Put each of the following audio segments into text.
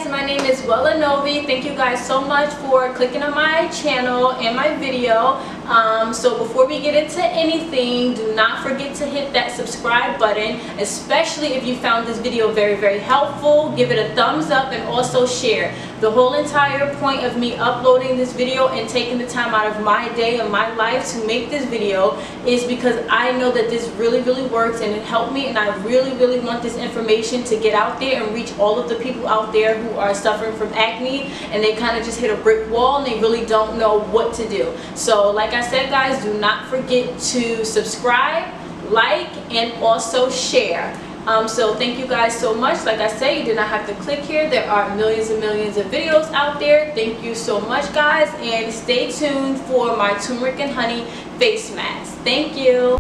guys, my name is Wella Novee. Thank you guys so much for clicking on my channel and my video. So before we get into anything, do not forget to hit that subscribe button, especially if you found this video very helpful. Give it a thumbs up and also share. The whole entire point of me uploading this video and taking the time out of my day and my life to make this video is because I know that this really works and it helped me, and I really want this information to get out there and reach all of the people out there who are suffering from acne and they kind of just hit a brick wall and they really don't know what to do. So like I said, guys, do not forget to subscribe, like, and also share. So thank you guys so much. Like I said, you did not have to click here. There are millions and millions of videos out there. Thank you so much, guys, and stay tuned for my turmeric and honey face mask. Thank you.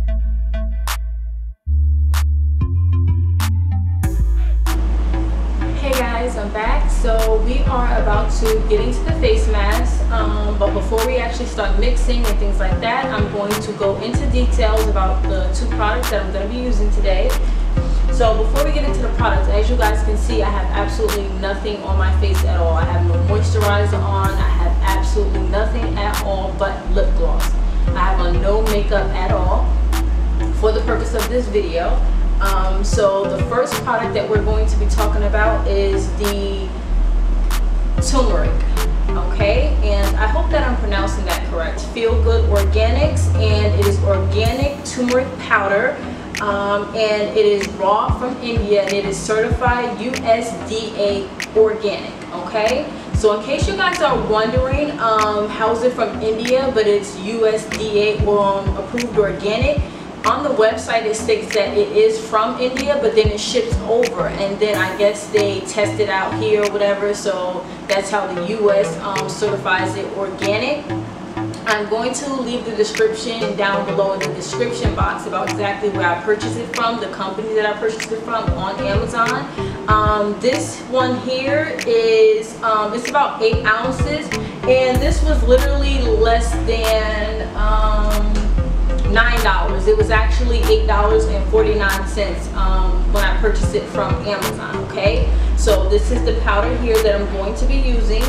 Hey guys, I'm back. So we are about to get into the face mask, but before we actually start mixing and things like that, I'm going to go into details about the two products that I'm going to be using today. So before we get into the products, as you guys can see, I have absolutely nothing on my face at all. I have no moisturizer on. I have absolutely nothing at all but lip gloss. I have on no makeup at all for the purpose of this video. So the first product that we're going to be talking about is the turmeric. Okay, and I hope that I'm pronouncing that correct. Feel Good Organics, and it is organic turmeric powder. And it is raw from India, and it is certified USDA organic. Okay, so in case you guys are wondering, how is it from India but it's USDA approved organic, on the website it states that it is from India, but then it ships over, and then I guess they test it out here or whatever, so that's how the US certifies it organic. I'm going to leave the description down below in the description box about exactly where I purchased it from, the company that I purchased it from on Amazon. This one here is, it's about 8 ounces, and this was literally less than $9. It was actually $8.49 when I purchased it from Amazon. Okay, so this is the powder here that I'm going to be using.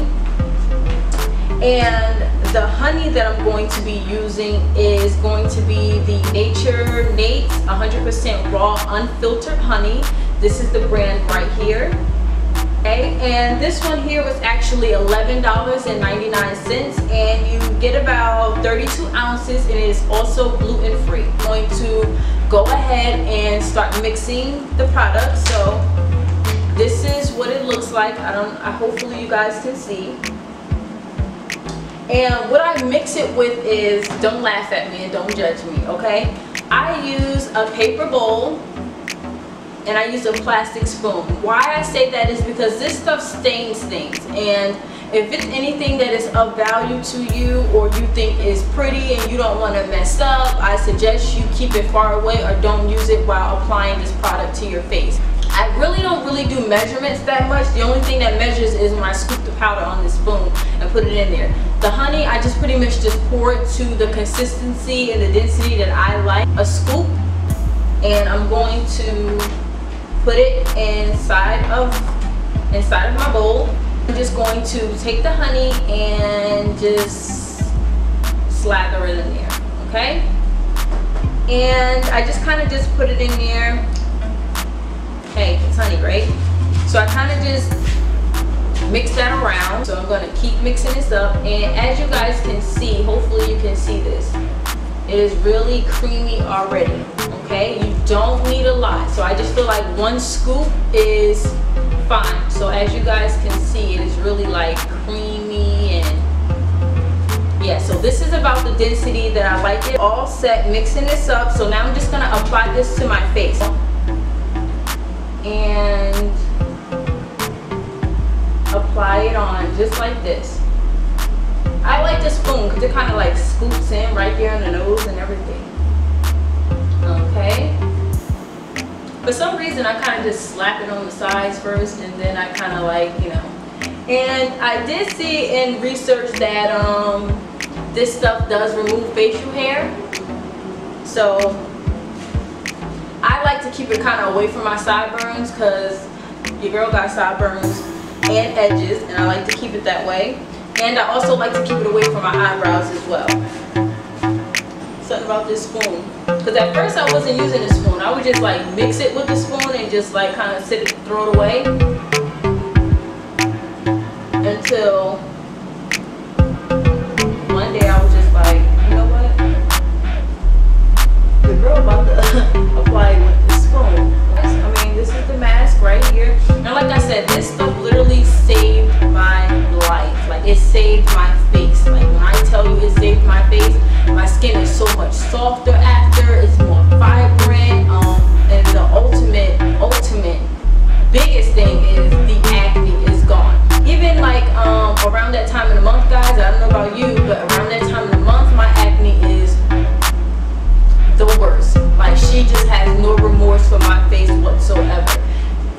And the honey that I'm going to be using is going to be the Nature Nate's 100% raw unfiltered honey. This is the brand right here. Okay, and this one here was actually $11.99, and you get about 32 ounces, and it is also gluten-free. I'm going to go ahead and start mixing the product. So this is what it looks like. Hopefully you guys can see. And what I mix it with is, don't laugh at me and don't judge me, okay? I use a paper bowl and I use a plastic spoon. Why I say that is because this stuff stains things, and if it's anything that is of value to you or you think is pretty and you don't want to mess up, I suggest you keep it far away or don't use it while applying this product to your face. I really don't do measurements that much. The only thing that measures is when I scoop the powder on the spoon and put it in there. The honey, I just pretty much just pour it to the consistency and the density that I like. A scoop, and I'm going to put it inside of my bowl. I'm just going to take the honey and just slather it in there, okay? And I just kind of just put it in there. Hey, it's honey, right? So I kind of just mix that around. So I'm going to keep mixing this up, and as you guys can see, hopefully you can see this, it is really creamy already. Okay, you don't need a lot, so I just feel like 1 scoop is fine. So as you guys can see, it is really like creamy, and yeah, so this is about the density that I like it. All set mixing this up, so now I'm just going to apply this to my face and apply it on just like this. I like the spoon because it kind of like scoops in right there in the nose and everything. Okay, for some reason I kind of just slap it on the sides first, and then I kind of like, you know, and I did see in research that this stuff does remove facial hair, so I like to keep it kind of away from my sideburns because your girl got sideburns. and edges, and I like to keep it that way. And I also like to keep it away from my eyebrows as well. Something about this spoon, because at first I wasn't using a spoon. I would just like mix it with the spoon and just like kind of throw it away until one day I was just like, you know what? The girl about to apply it with the spoon. I mean, this is the mask right here. And like I said, this stuff literally saved my life. Like, it saved my face. Like, when I tell you it saved my face, my skin is so much softer after. It's more vibrant. And the ultimate biggest thing is the acne is gone. Even like around that time of the month, guys, I don't know about you, but around that time of the month, my acne is the worst. Like, she just has no remorse for my face whatsoever.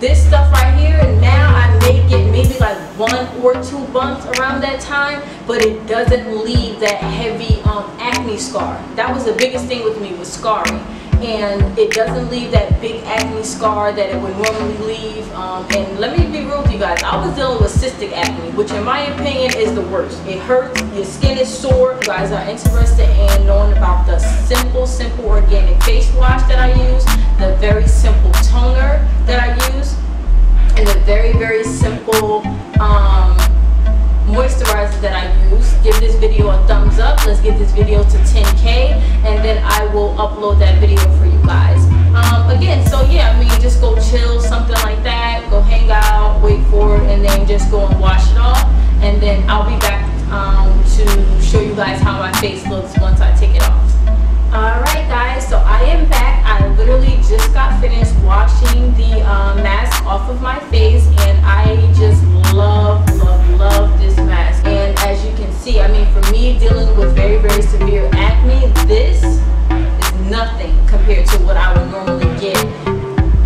This stuff right here, now I may get maybe like 1 or 2 bumps around that time, but it doesn't leave that heavy acne scar. That was the biggest thing with me, was scarring. And it doesn't leave that big acne scar that it would normally leave. And let me be real with you guys, I was dealing with cystic acne, which in my opinion is the worst. It hurts, your skin is sore. If you guys are interested in knowing about the simple organic face wash that I use, the very simple toner that I use, and the very simple moisturizer that I use, give this video a thumbs up. Let's get this video to 10K, and then I will upload that video for you guys. Again, so yeah, I mean, just go chill, something like that. Go hang out, wait for it, and then just go and wash it off. And then I'll be back to show you guys how my face looks once I take it off. Alright guys, so I am back. I literally just got finished washing the mask off of my face, and I just love this mask. And as you can see, I mean, for me dealing with very severe acne, this is nothing compared to what I would normally get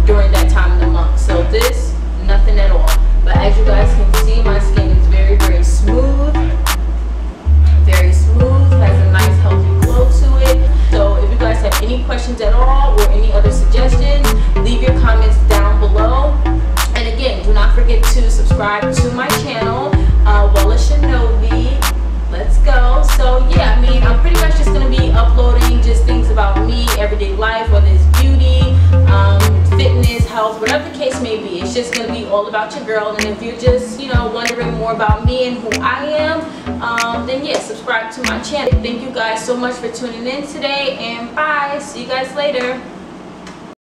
during that time of the month. So this, nothing at all. But as you guys can see, my skin is very smooth, has a nice healthy glow to it. So if you guys have any questions at all or any other suggestions, leave your comments down below. And again, do not forget to subscribe to my channel, Wella Novee. Let's go. So yeah, I mean, I'm pretty much just going to be uploading just things about me, everyday life, whether it's beauty, fitness, health, whatever the case may be. It's just going to be all about your girl. And if you're just, you know, wondering more about me and who I am, then yeah, subscribe to my channel. Thank you guys so much for tuning in today, and bye. See you guys later.